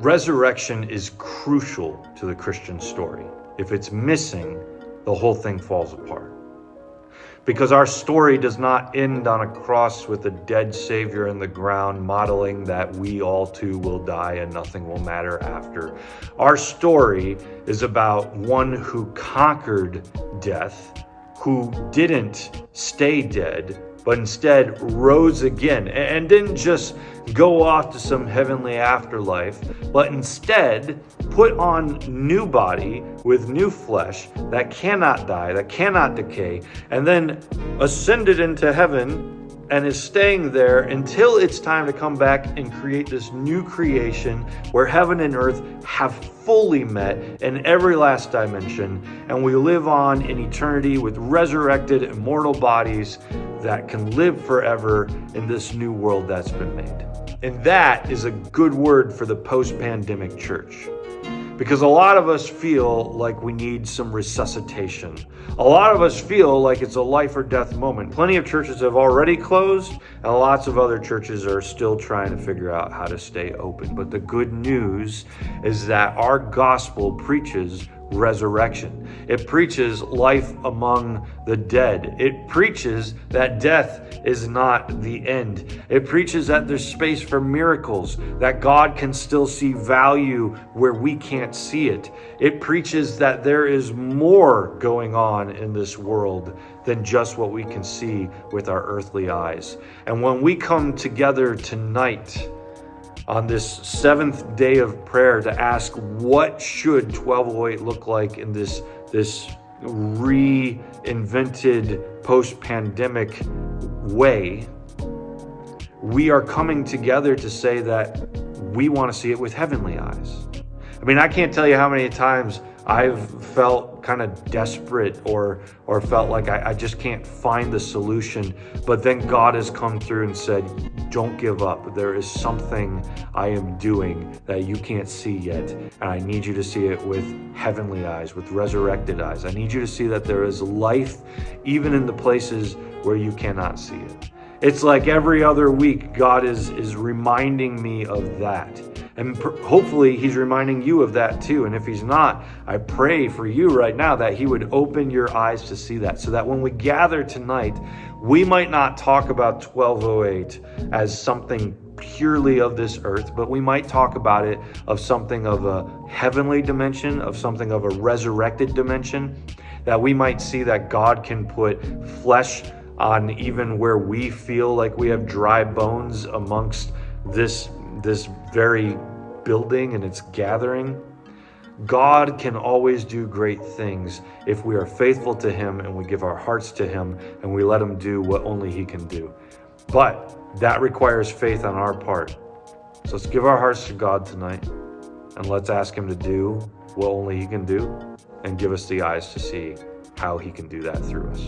Resurrection is crucial to the Christian story. If it's missing, the whole thing falls apart. Because our story does not end on a cross with a dead Savior in the ground, modeling that we all too will die and nothing will matter after. Our story is about one who conquered death, who didn't stay dead, but instead rose again and didn't just go off to some heavenly afterlife, but instead put on new body with new flesh that cannot die, that cannot decay, and then ascended into heaven and is staying there until it's time to come back and create this new creation where heaven and earth have fully met in every last dimension, and we live on in eternity with resurrected immortal bodies that can live forever in this new world that's been made. And that is a good word for the post-pandemic church. Because a lot of us feel like we need some resuscitation. A lot of us feel like it's a life or death moment. Plenty of churches have already closed, and lots of other churches are still trying to figure out how to stay open. But the good news is that our gospel preaches resurrection. It preaches life among the dead. It preaches that death is not the end. It preaches that there's space for miracles, that God can still see value where we can't see it. It preaches that there is more going on in this world than just what we can see with our earthly eyes. And when we come together tonight on this seventh day of prayer to ask what should 1208 look like in this reinvented post-pandemic way, we are coming together to say that we want to see it with heavenly eyes. I mean, I can't tell you how many times I've felt kind of desperate or felt like I just can't find the solution. But then God has come through and said, don't give up. There is something I am doing that you can't see yet. And I need you to see it with heavenly eyes, with resurrected eyes. I need you to see that there is life even in the places where you cannot see it. It's like every other week, God is reminding me of that. And hopefully he's reminding you of that too. And if he's not, I pray for you right now that he would open your eyes to see that, so that when we gather tonight, we might not talk about 1208 as something purely of this earth, but we might talk about it of something of a heavenly dimension, of something of a resurrected dimension, that we might see that God can put flesh on even where we feel like we have dry bones amongst this very building and its gathering. God can always do great things if we are faithful to him and we give our hearts to him and we let him do what only he can do. But that requires faith on our part. So let's give our hearts to God tonight and let's ask him to do what only he can do and give us the eyes to see how he can do that through us.